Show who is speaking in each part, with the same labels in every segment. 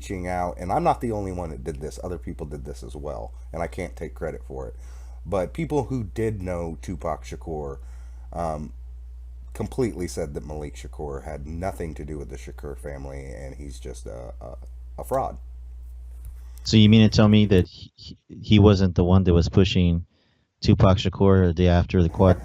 Speaker 1: reaching out, and I'm not the only one that did this. Other people did this as well, and I can't take credit for it. But people who did know Tupac Shakur um, completely said that Malik Shakur had nothing to do with the Shakur family, and he's just a fraud.
Speaker 2: So you mean to tell me that he wasn't the one that was pushing Tupac Shakur the day after the Quad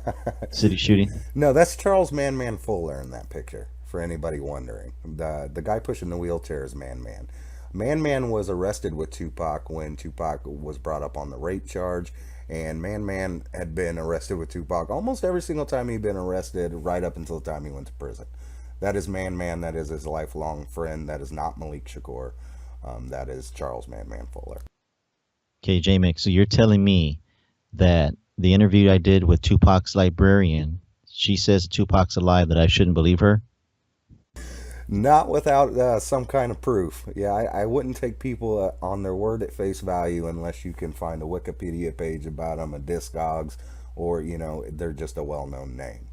Speaker 2: City shooting?
Speaker 1: No, that's Charles Man Man Fuller in that picture. For anybody wondering, the guy pushing the wheelchair is Man Man. Man Man was arrested with Tupac when Tupac was brought up on the rape charge, and Man Man had been arrested with Tupac almost every single time he'd been arrested, right up until the time he went to prison. That is Man Man. That is his lifelong friend. That is not Malik Shakur. That is Charles Man Man Fuller.
Speaker 2: Okay, JMIX. So you're telling me that the interview I did with Tupac's librarian, she says Tupac's alive, that I shouldn't believe her?
Speaker 1: Not without some kind of proof. Yeah, I wouldn't take people on their word at face value unless you can find a Wikipedia page about them, a Discogs, or they're just a well-known name.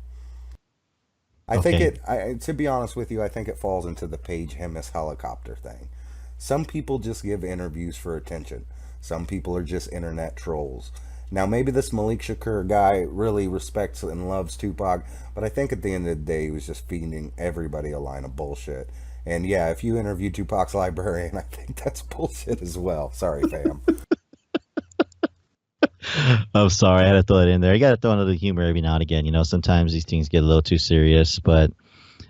Speaker 1: I think
Speaker 2: Okay.
Speaker 1: to be honest with you, I think it falls into the Page Hemis helicopter thing. Some people just give interviews for attention. Some people are just internet trolls. Now, maybe this Malik Shakur guy really respects and loves Tupac, but I think at the end of the day, he was just feeding everybody a line of bullshit. And yeah, if you interview Tupac's librarian, I think that's bullshit as well. Sorry, fam.
Speaker 2: I'm sorry, I had to throw it in there. You got to throw in a little humor every now and again. Sometimes these things get a little too serious, but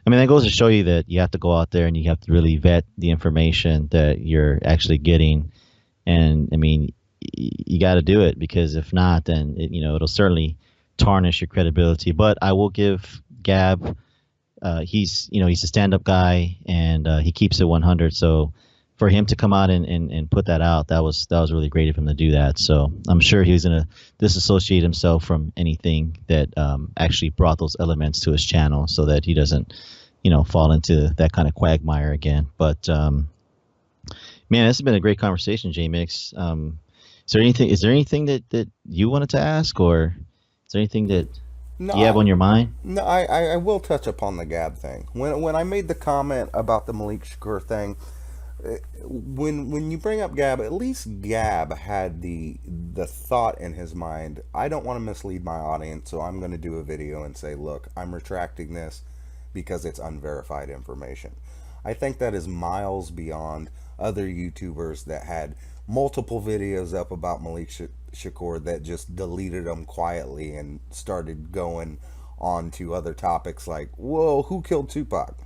Speaker 2: I mean, that goes to show you that you have to go out there and you have to really vet the information that you're actually getting. And I mean, you got to do it, because if not, then it'll certainly tarnish your credibility. But I will give Gab, he's a stand-up guy, and he keeps it 100. So for him to come out and put that out, that was really great of him to do that. So I'm sure he's gonna disassociate himself from anything that actually brought those elements to his channel, so that he doesn't fall into that kind of quagmire again. But man, this has been a great conversation, JMix. Is there anything that you wanted to ask, or is there anything that
Speaker 1: No,
Speaker 2: you have on your mind?
Speaker 1: no, I will touch upon the Gab thing. When I made the comment about the Malik Shakur thing, when you bring up Gab, at least Gab had the thought in his mind. I don't want to mislead my audience, so I'm going to do a video and say, look, I'm retracting this because it's unverified information. I think that is miles beyond other YouTubers that had multiple videos up about Malik Shakur that just deleted them quietly and started going on to other topics like, whoa, who killed Tupac?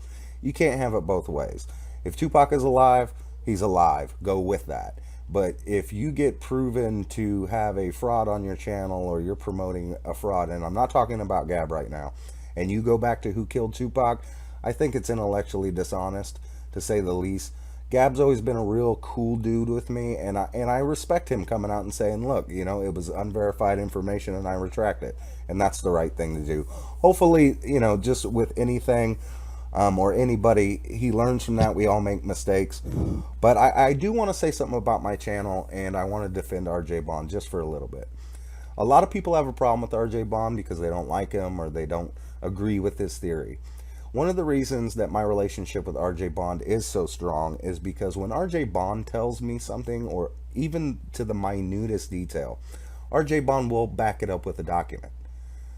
Speaker 1: You can't have it both ways. If Tupac is alive, he's alive. Go with that. But if you get proven to have a fraud on your channel, or you're promoting a fraud, and I'm not talking about Gab right now, and you go back to who killed Tupac, I think it's intellectually dishonest, to say the least. Gab's always been a real cool dude with me, and I respect him coming out and saying, look, it was unverified information and I retract it. And that's the right thing to do. Hopefully, just with anything, or anybody, he learns from that. We all make mistakes. But I do want to say something about my channel, and I want to defend RJ Bond just for a little bit. A lot of people have a problem with RJ Bond because they don't like him, or they don't agree with his theory. One of the reasons that my relationship with RJ Bond is so strong is because when RJ Bond tells me something, or even to the minutest detail, RJ Bond will back it up with a document.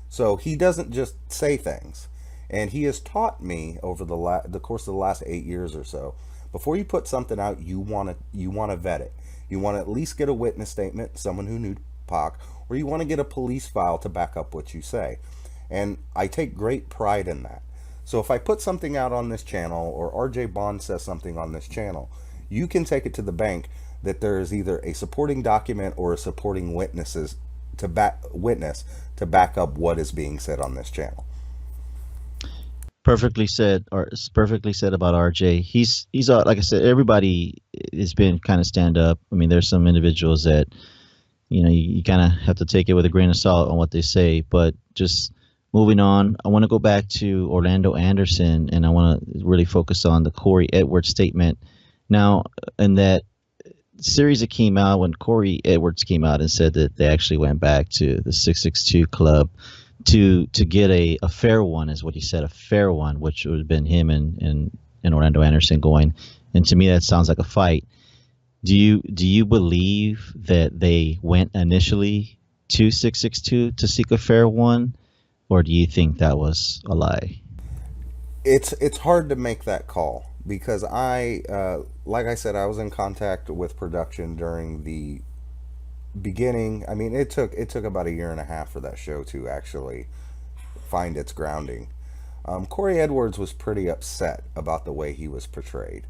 Speaker 1: So he doesn't just say things. And he has taught me over the course of the last 8 years or so, before you put something out, you want to vet it. You want to at least get a witness statement, someone who knew Pac, or you want to get a police file to back up what you say. And I take great pride in that. So if I put something out on this channel, or RJ Bond says something on this channel, you can take it to the bank that there is either a supporting document or a supporting witness to back up what is being said on this channel.
Speaker 2: Perfectly said, or it's perfectly said about RJ. He's like I said, everybody has been kind of stand up. I mean, there's some individuals that you kind of have to take it with a grain of salt on what they say. But just moving on, I want to go back to Orlando Anderson, and I want to really focus on the Corey Edwards statement. Now, in that series that came out, when Corey Edwards came out and said that they actually went back to the 662 Club to get a fair one, is what he said, a fair one, which would have been him and Orlando Anderson going and to me that sounds like a fight. Do you believe that they went initially to 662 to seek a fair one, or do you think that was a lie?
Speaker 1: It's hard to make that call because like I said, I was in contact with production during the beginning. I mean, it took about a year and a half for that show to actually find its grounding. Corey Edwards was pretty upset about the way he was portrayed.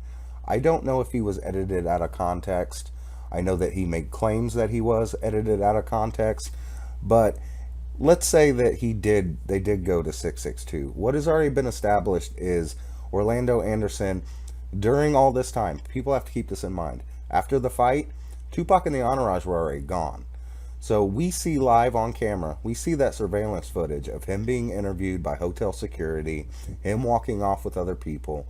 Speaker 1: I don't know if he was edited out of context. I know that he made claims that he was edited out of context, but let's say that they did go to 662. What has already been established is Orlando Anderson, during all this time, people have to keep this in mind. After the fight, Tupac and the Entourage were already gone. So we see live on camera, we see that surveillance footage of him being interviewed by hotel security, him walking off with other people.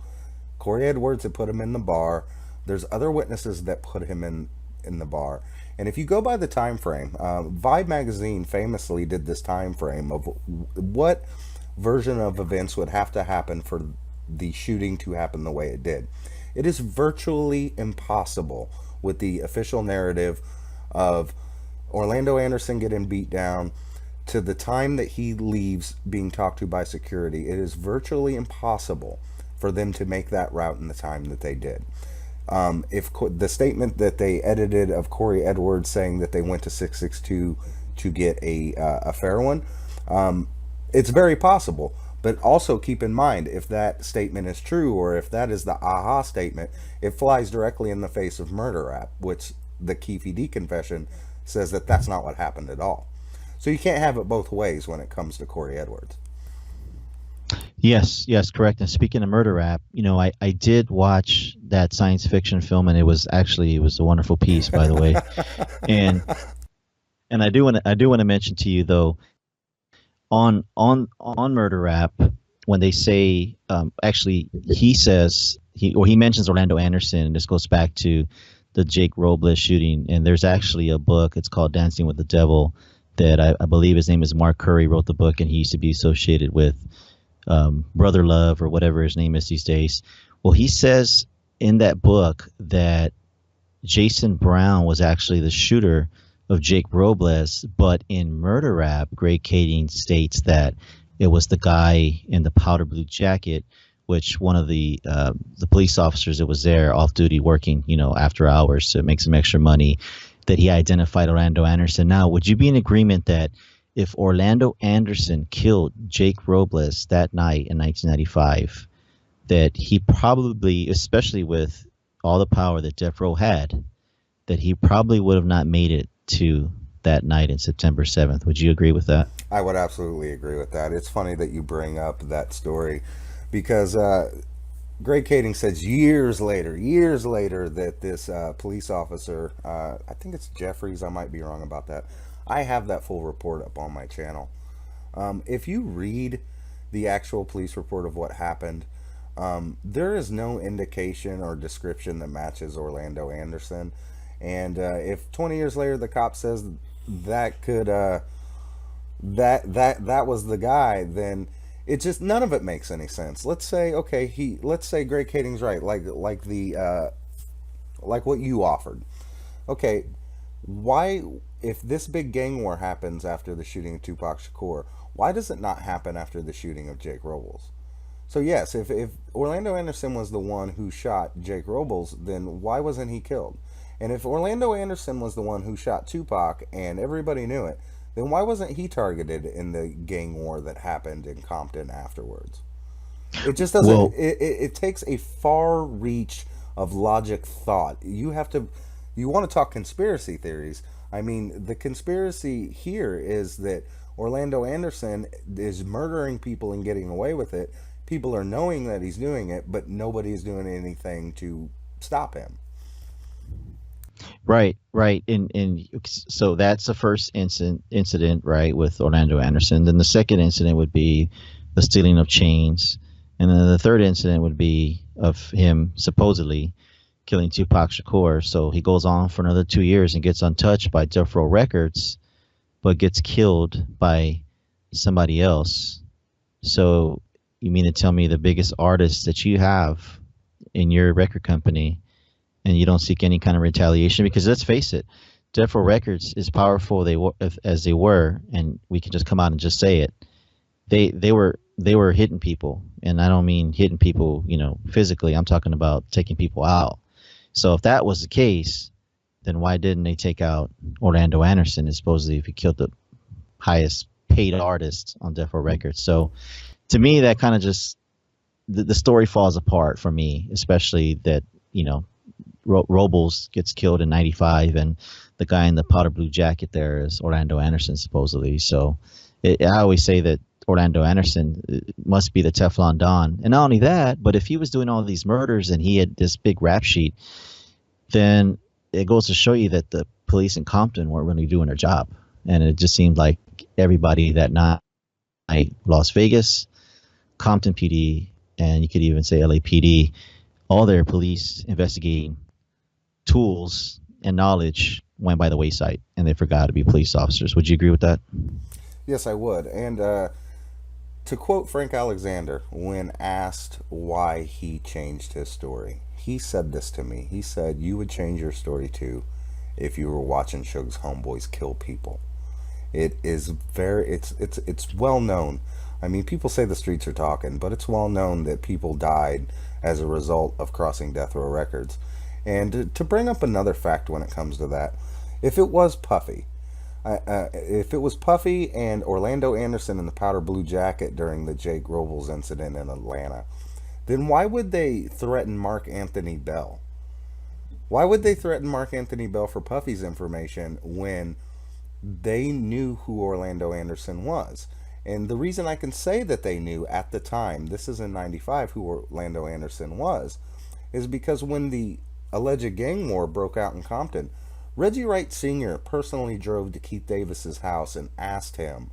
Speaker 1: Corey Edwards had put him in the bar. There's other witnesses that put him in the bar. And if you go by the time frame, Vibe magazine famously did this time frame of what version of events would have to happen for the shooting to happen the way it did. It is virtually impossible with the official narrative of Orlando Anderson getting beat down to the time that he leaves being talked to by security. It is virtually impossible for them to make that route in the time that they did. If the statement that they edited of Corey Edwards saying that they went to 662 to get a fair one, it's very possible. But also keep in mind, if that statement is true, or if that is the aha statement, it flies directly in the face of murder rap, which the Keefe D confession says that that's not what happened at all. So you can't have it both ways when it comes to Corey Edwards.
Speaker 2: Yes, yes, correct. And speaking of murder rap, I did watch that science fiction film, and it was a wonderful piece, by the way. And I do want to mention to you though, on murder rap, when they say, actually he mentions Orlando Anderson, and this goes back to the Jake Robles shooting. And there's actually a book, it's called Dancing with the Devil, that I believe his name is Mark Curry, wrote the book, and he used to be associated with Brother Love or whatever his name is these days. Well, he says in that book that Jason Brown was actually the shooter of Jake Robles, but in murder rap, Greg Kading states that it was the guy in the powder blue jacket, which one of the police officers that was there off duty working, after hours to make some extra money, that he identified Orlando Anderson. Now, would you be in agreement that if Orlando Anderson killed Jake Robles that night in 1995, that he probably, especially with all the power that Death Row had, that he probably would have not made it to that night in September 7th? Would you agree with that?
Speaker 1: I would absolutely agree with that. It's funny that you bring up that story because Greg Kading says years later, that this police officer, I think it's Jeffries, I might be wrong about that. I have that full report up on my channel. If you read the actual police report of what happened, there is no indication or description that matches Orlando Anderson. And if 20 years later the cop says that could that was the guy, then it just, none of it makes any sense. Let's say let's say Greg Kading's right, like what you offered. Okay, why, if this big gang war happens after the shooting of Tupac Shakur, why does it not happen after the shooting of Jake Robles? So yes, if Orlando Anderson was the one who shot Jake Robles, then why wasn't he killed? And if Orlando Anderson was the one who shot Tupac and everybody knew it, then why wasn't he targeted in the gang war that happened in Compton afterwards? It just doesn't.
Speaker 2: Well,
Speaker 1: It takes a far reach of logic thought. You want to talk conspiracy theories. I mean, the conspiracy here is that Orlando Anderson is murdering people and getting away with it. People are knowing that he's doing it, but nobody's doing anything to stop him.
Speaker 2: right, right. And so that's the first incident, right, with Orlando Anderson. Then the second incident would be the stealing of chains. And then the third incident would be of him supposedly killing Tupac Shakur. So he goes on for another 2 years and gets untouched by Death Row Records, but gets killed by somebody else. So you mean to tell me the biggest artist that you have in your record company and you don't seek any kind of retaliation, because let's face it, Death Row Records, as powerful as they were, and we can just come out and just say it, they were hitting people, and I don't mean hitting people, physically. I'm talking about taking people out. So if that was the case, then why didn't they take out Orlando Anderson? Supposedly, if he killed the highest paid artist on Death Row Records. So to me, that kind of just the story falls apart for me, especially that Robles gets killed in '95, and the guy in the powder blue jacket there is Orlando Anderson, supposedly. So I always say that Orlando Anderson must be the Teflon Don. And not only that, but if he was doing all these murders and he had this big rap sheet, then it goes to show you that the police in Compton weren't really doing their job. And it just seemed like everybody that night, Las Vegas, Compton PD, and you could even say LAPD, all their police investigating tools and knowledge went by the wayside, and they forgot to be police officers. Would you agree with that?
Speaker 1: Yes, I would. And to quote Frank Alexander, when asked why he changed his story, he said this to me. He said, "You would change your story too if you were watching Suge's homeboys kill people." It is it's well known. I mean, people say the streets are talking, but it's well known that people died as a result of crossing Death Row Records. And to bring up another fact when it comes to that, if it was Puffy, and Orlando Anderson in the powder blue jacket during the Jake Robles incident in Atlanta, then why would they threaten Mark Anthony Bell? Why would they threaten Mark Anthony Bell for Puffy's information when they knew who Orlando Anderson was? And the reason I can say that they knew at the time, this is in '95, who Orlando Anderson was, is because when the alleged gang war broke out in Compton, Reggie Wright Sr. personally drove to Keith Davis's house and asked him,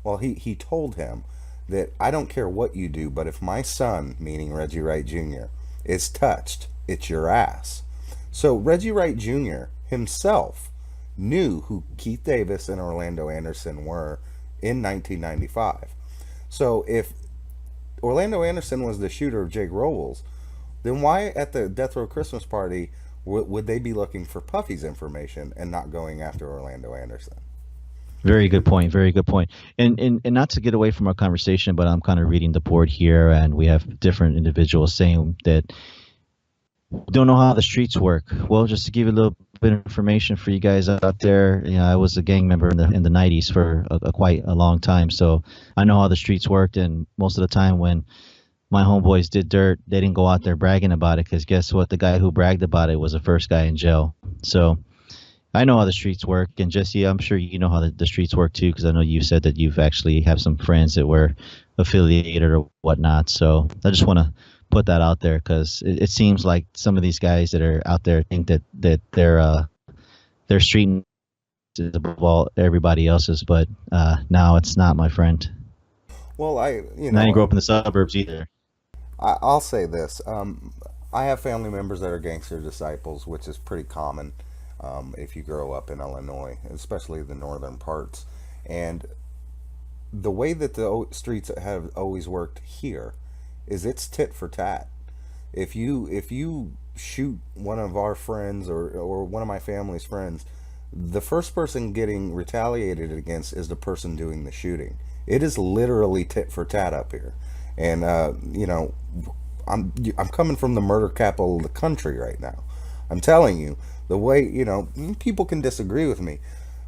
Speaker 1: well, he told him that, "I don't care what you do, but if my son," meaning Reggie Wright Jr., "is touched, it's your ass." So Reggie Wright Jr. himself knew who Keith Davis and Orlando Anderson were in 1995. So if Orlando Anderson was the shooter of Jake Robles, then why at the Death Row Christmas party would they be looking for Puffy's information and not going after Orlando Anderson?
Speaker 2: Very good point. Very good point. And not to get away from our conversation, but I'm kind of reading the board here, and we have different individuals saying that don't know how the streets work. Well, just to give you a little bit of information for you guys out there, I was a gang member in the '90s for quite a long time, so I know how the streets worked. And most of the time, when my homeboys did dirt, they didn't go out there bragging about it, because guess what? The guy who bragged about it was the first guy in jail. So I know how the streets work. And Jesse, I'm sure you know how the streets work too, because I know you said that you've actually have some friends that were affiliated or whatnot. So I just want to put that out there, because it seems like some of these guys that are out there think that their street is above all everybody else's, but now it's not, my friend.
Speaker 1: Well, I
Speaker 2: didn't grow up in the suburbs either.
Speaker 1: I'll say this. I have family members that are gangster disciples, which is pretty common if you grow up in Illinois, especially the northern parts. And the way that the streets have always worked here is it's tit for tat. If you shoot one of our friends or one of my family's friends, the first person getting retaliated against is the person doing the shooting. It is literally tit for tat up here. And I'm coming from the murder capital of the country right now. I'm telling you, the way, people can disagree with me,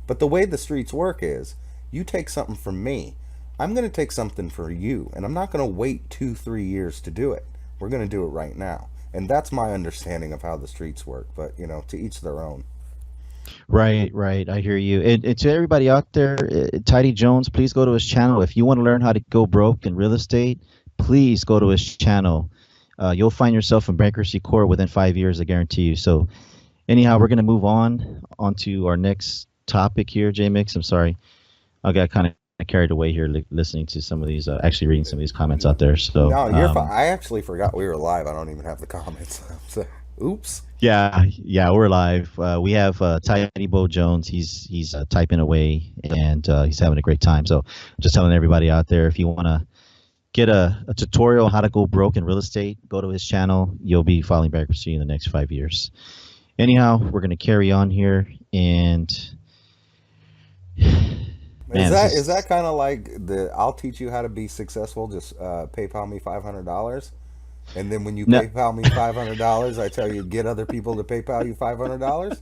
Speaker 1: but the way the streets work is, you take something from me, I'm going to take something for you, and I'm not going to wait 2-3 years to do it. We're going to do it right now. And that's my understanding of how the streets work, but to each their own.
Speaker 2: Right. I hear you. And to everybody out there, Tidy Jones, please go to his channel. If you want to learn how to go broke in real estate, please go to his channel. You'll find yourself in bankruptcy court within 5 years, I guarantee you. So anyhow, we're going to move on to our next topic here, JMIX. I'm sorry. I got kind of carried away here listening to some of these, actually reading some of these comments out there. So
Speaker 1: no, you're fine. I actually forgot we were live. I don't even have the comments. So, oops.
Speaker 2: Yeah, we're live. We have Tidy Bo Jones. He's typing away, and he's having a great time. So just telling everybody out there, if you want to get a tutorial how to go broke in real estate, go to his channel. You'll be filing bankruptcy in the next 5 years. Anyhow, we're gonna carry on here, and man, this
Speaker 1: Is that
Speaker 2: is
Speaker 1: kind of like the I'll teach you how to be successful? Just PayPal me $500, and then when you
Speaker 2: no.
Speaker 1: PayPal me $500, I tell you get other people to PayPal you $500.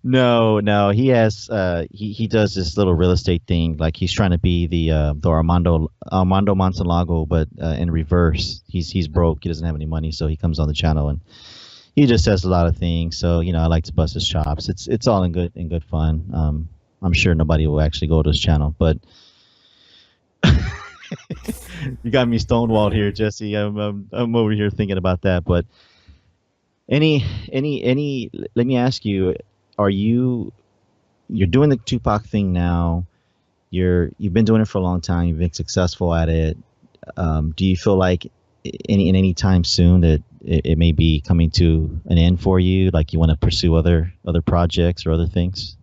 Speaker 2: No, no, he has he does this little real estate thing. Like he's trying to be the Armando Montalago, but in reverse. He's broke. He doesn't have any money, so he comes on the channel and he just says a lot of things. So I like to bust his chops. It's all in good fun. I'm sure nobody will actually go to his channel, but you got me stonewalled here, Jesse. I'm over here thinking about that. But any let me ask you, are you're doing the Tupac thing now? You've been doing it for a long time. You've been successful at it. Do you feel like any time soon that it may be coming to an end for you? Like you want to pursue other projects or other things?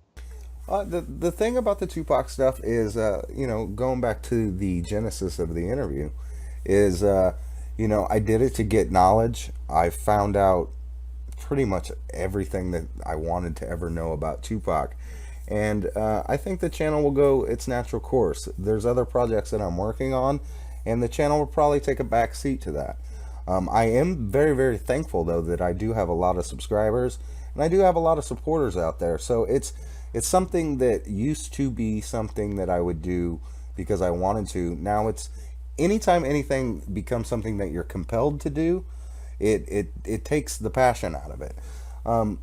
Speaker 1: The thing about the Tupac stuff is, going back to the genesis of the interview, is, I did it to get knowledge. I found out pretty much everything that I wanted to ever know about Tupac. And I think the channel will go its natural course. There's other projects that I'm working on, and the channel will probably take a back seat to that. I am very, very thankful, though, that I do have a lot of subscribers, and I do have a lot of supporters out there. So it's something that used to be something that I would do because I wanted to. Now it's anytime anything becomes something that you're compelled to do, it takes the passion out of it. Um,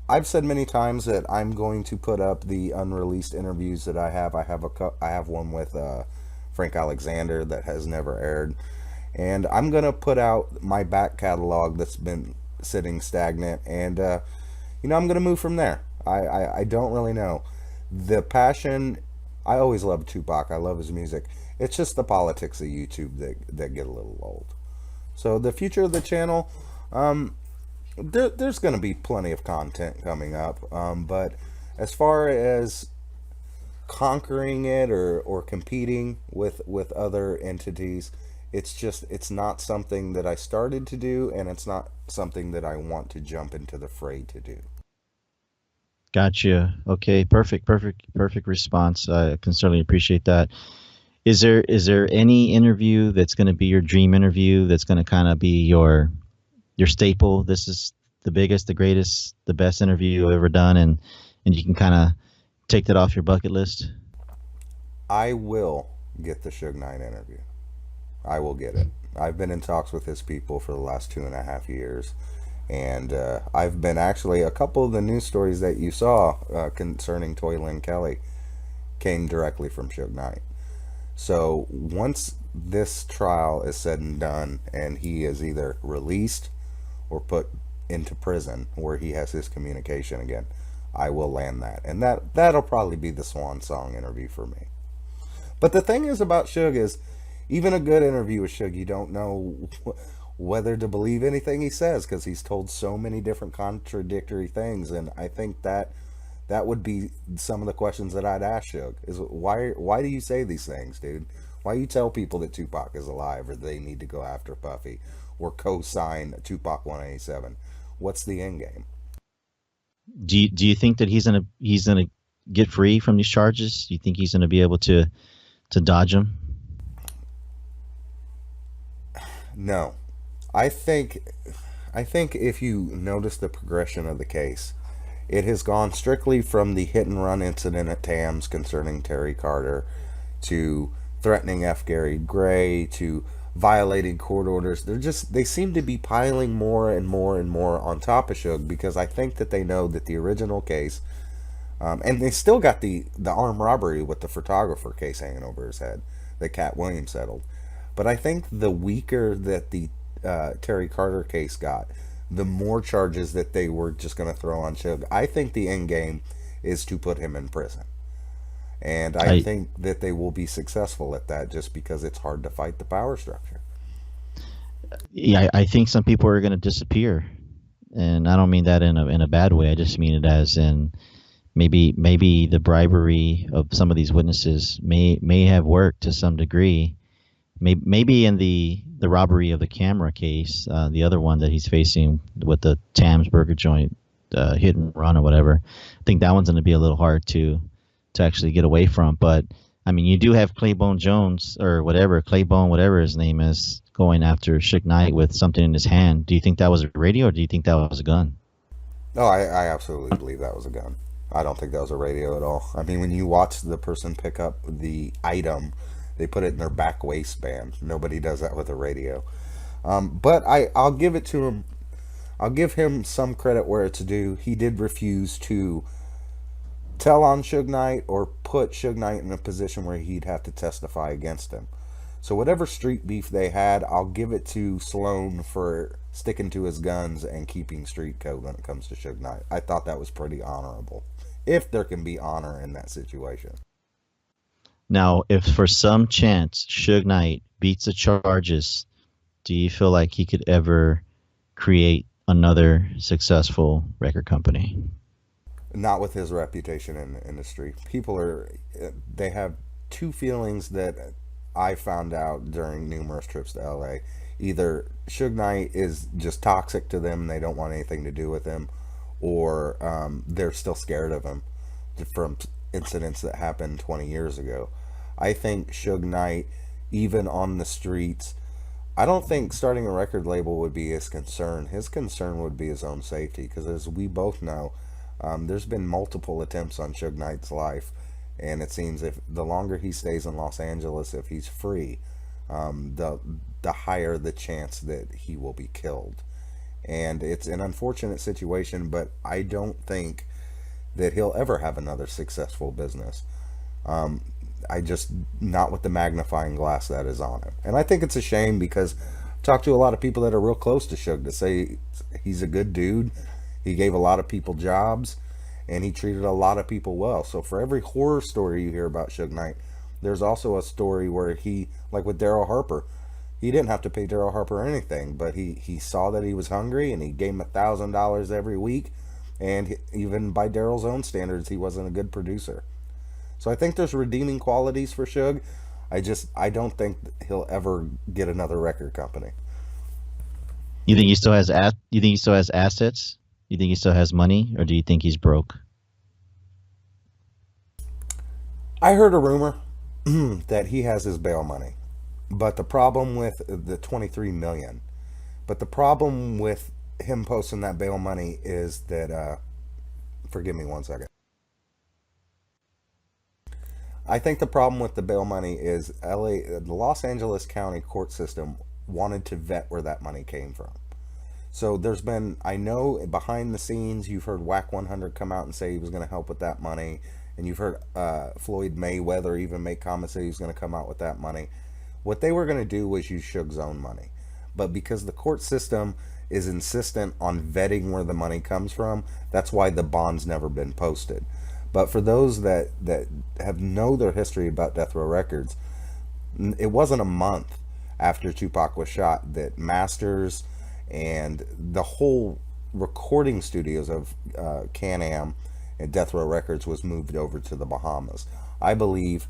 Speaker 1: I've said many times that I'm going to put up the unreleased interviews that I have. I have one with Frank Alexander that has never aired, and I'm gonna put out my back catalog that's been sitting stagnant, and I'm gonna move from there. I don't really know. The passion, I always loved Tupac. I love his music. It's just the politics of YouTube that get a little old. So the future of the channel, there's going to be plenty of content coming up. But as far as conquering it or competing with other entities, it's not something that I started to do, and it's not something that I want to jump into the fray to do.
Speaker 2: Gotcha. Okay, perfect response. I can certainly appreciate that. Is there any interview that's going to be your dream interview, that's going to kind of be your staple? This is the biggest, the greatest, the best interview you've ever done, and you can kind of take that off your bucket list.
Speaker 1: I will get the Suge Knight interview. I will get it. I've been in talks with his people for the last 2.5 years, and I've been actually a couple of the news stories that you saw concerning Toy Lynn Kelly came directly from Suge Knight. So once this trial is said and done, and he is either released or put into prison where he has his communication again, I will land that, and that'll probably be the swan song interview for me. But the thing is about Suge is, even a good interview with Suge, you don't know whether to believe anything he says because he's told so many different contradictory things, and I think that would be some of the questions that I'd ask Suge is why do you say these things, dude? Why you tell people that Tupac is alive or they need to go after Puffy or co-sign Tupac 187? What's the end game?
Speaker 2: Do you think that he's gonna get free from these charges? Do you think he's gonna be able to dodge them?
Speaker 1: No. I think I think if you notice the progression of the case, it has gone strictly from the hit and run incident at Tams concerning Terry Carter to threatening F. Gary Gray to violating court orders. They seem to be piling more and more and more on top of Suge because I think that they know that the original case, and they still got the armed robbery with the photographer case hanging over his head that Cat Williams settled. But I think the weaker that the Terry Carter case got, the more charges that they were just going to throw on Suge. I think the end game is to put him in prison. And I think that they will be successful at that just because it's hard to fight the power structure.
Speaker 2: Yeah, I think some people are going to disappear, and I don't mean that in a bad way. I just mean it as in maybe the bribery of some of these witnesses may have worked to some degree, maybe in the robbery of the camera case, the other one that he's facing with the Tam's Burger joint, hit and run or whatever. I think that one's going to be a little hard to actually get away from. But I mean, you do have Claybone Jones or whatever Claybone, whatever his name is, going after Suge Knight with something in his hand. Do you think that was a radio, or do you think that was a gun?
Speaker 1: No, I absolutely believe that was a gun. I don't think that was a radio at all. I mean, when you watch the person pick up the item, they put it in their back waistband. Nobody does that with a radio. But I'll give it to him. I'll give him some credit where it's due. He did refuse to tell on Suge Knight or put Suge Knight in a position where he'd have to testify against him. So whatever street beef they had, I'll give it to Sloan for sticking to his guns and keeping street code when it comes to Suge Knight. I thought that was pretty honorable, if there can be honor in that situation.
Speaker 2: Now, if for some chance Suge Knight beats the charges, do you feel like he could ever create another successful record company?
Speaker 1: Not with his reputation in the industry. They have two feelings that I found out during numerous trips to LA. Either Suge Knight is just toxic to them, they don't want anything to do with him, or they're still scared of him from incidents that happened 20 years ago. I think Suge Knight, even on the streets, I don't think starting a record label would be his concern. His concern would be his own safety, because as we both know, there's been multiple attempts on Suge Knight's life, and it seems if the longer he stays in Los Angeles, if he's free, the higher the chance that he will be killed. And it's an unfortunate situation, but I don't think that he'll ever have another successful business. I just, not with the magnifying glass that is on him. And I think it's a shame, because I've talked to a lot of people that are real close to Suge to say he's a good dude. He gave a lot of people jobs, and he treated a lot of people well. So for every horror story you hear about Suge Knight, there's also a story where he, like with Daryl Harper, he didn't have to pay Daryl Harper anything, but he saw that he was hungry, and he gave him $1,000 every week. And even by Daryl's own standards, he wasn't a good producer. So I think there's redeeming qualities for Suge. I don't think he'll ever get another record company.
Speaker 2: You think he still has you think he still has assets? You think he still has money, or do you think he's broke?
Speaker 1: I heard a rumor that he has his bail money, but the problem with the 23 million, but the problem with him posting that bail money is that forgive me one second. I think the problem with the bail money is the Los Angeles County court system wanted to vet where that money came from. So there's been, I know behind the scenes, you've heard Whack 100 come out and say he was going to help with that money. And you've heard Floyd Mayweather even make comments that he was going to come out with that money. What they were going to do was use Suge's own money. But because the court system is insistent on vetting where the money comes from, that's why the bond's never been posted. But for those that know their history about Death Row Records, it wasn't a month after Tupac was shot that Masters and the whole recording studios of Can-Am and Death Row Records was moved over to the Bahamas. I believe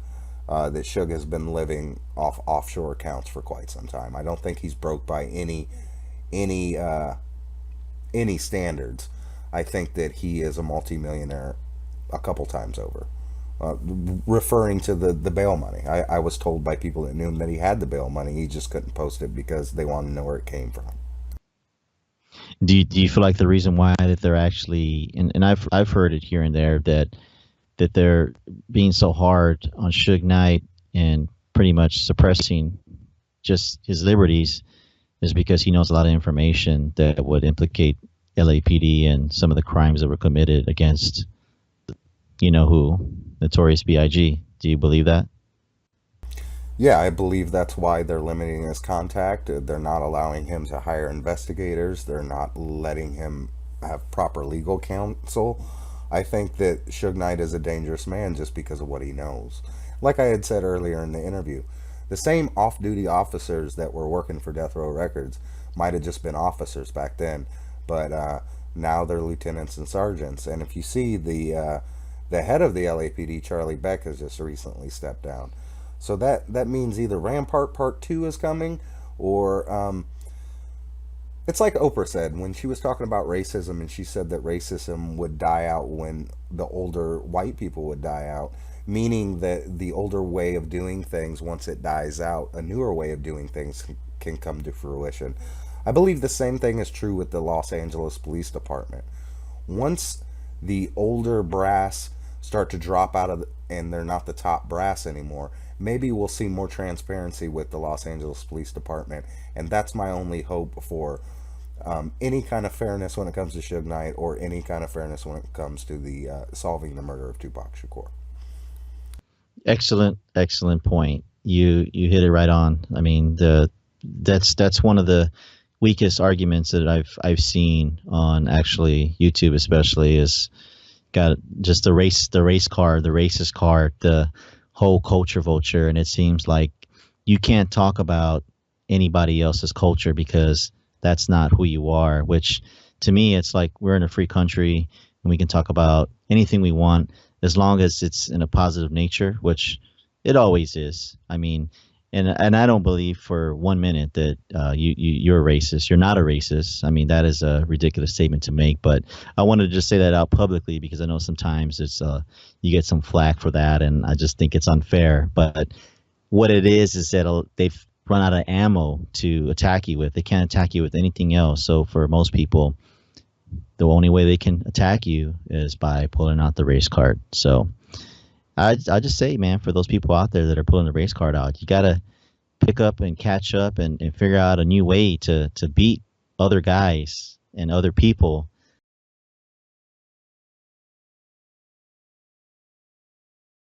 Speaker 1: that Suge has been living off offshore accounts for quite some time. I don't think he's broke by any standards. I think that he is a multimillionaire a couple times over. Referring to the bail money, I was told by people that knew him that he had the bail money. He just couldn't post it because they wanted to know where it came from.
Speaker 2: Do you feel like the reason why that they're actually, and I've heard it here and there, that they're being so hard on Suge Knight and pretty much suppressing just his liberties is because he knows a lot of information that would implicate LAPD and some of the crimes that were committed against, you know who, Notorious B.I.G. Do you believe that?
Speaker 1: Yeah, I believe that's why they're limiting his contact. They're not allowing him to hire investigators. They're not letting him have proper legal counsel. I think that Suge Knight is a dangerous man just because of what he knows. Like I had said earlier in the interview, the same off-duty officers that were working for Death Row Records might have just been officers back then, but now they're lieutenants and sergeants. And if you see the head of the LAPD, Charlie Beck, has just recently stepped down. So that means either Rampart Part 2 is coming, or it's like Oprah said when she was talking about racism, and she said that racism would die out when the older white people would die out, meaning that the older way of doing things, once it dies out, a newer way of doing things can come to fruition. I believe the same thing is true with the Los Angeles Police Department. Once the older brass start to drop out of and they're not the top brass anymore, maybe we'll see more transparency with the Los Angeles Police Department, and that's my only hope for any kind of fairness when it comes to Suge Knight, or any kind of fairness when it comes to the solving the murder of Tupac Shakur.
Speaker 2: Excellent point. You hit it right on. I mean, that's one of the weakest arguments that I've seen on actually YouTube, especially, is got just the race card, the racist card, the whole culture vulture, and it seems like you can't talk about anybody else's culture because that's not who you are. Which, to me, it's like we're in a free country and we can talk about anything we want as long as it's in a positive nature, which it always is. I mean, and I don't believe for 1 minute that you're a racist. You're not a racist. I mean, that is a ridiculous statement to make. But I wanted to just say that out publicly because I know sometimes it's you get some flack for that, and I just think it's unfair. But what it is that they've run out of ammo to attack you with. They can't attack you with anything else. So for most people, the only way they can attack you is by pulling out the race card. So I just say, man, for those people out there that are pulling the race card out, you got to pick up and catch up and figure out a new way to beat other guys and other people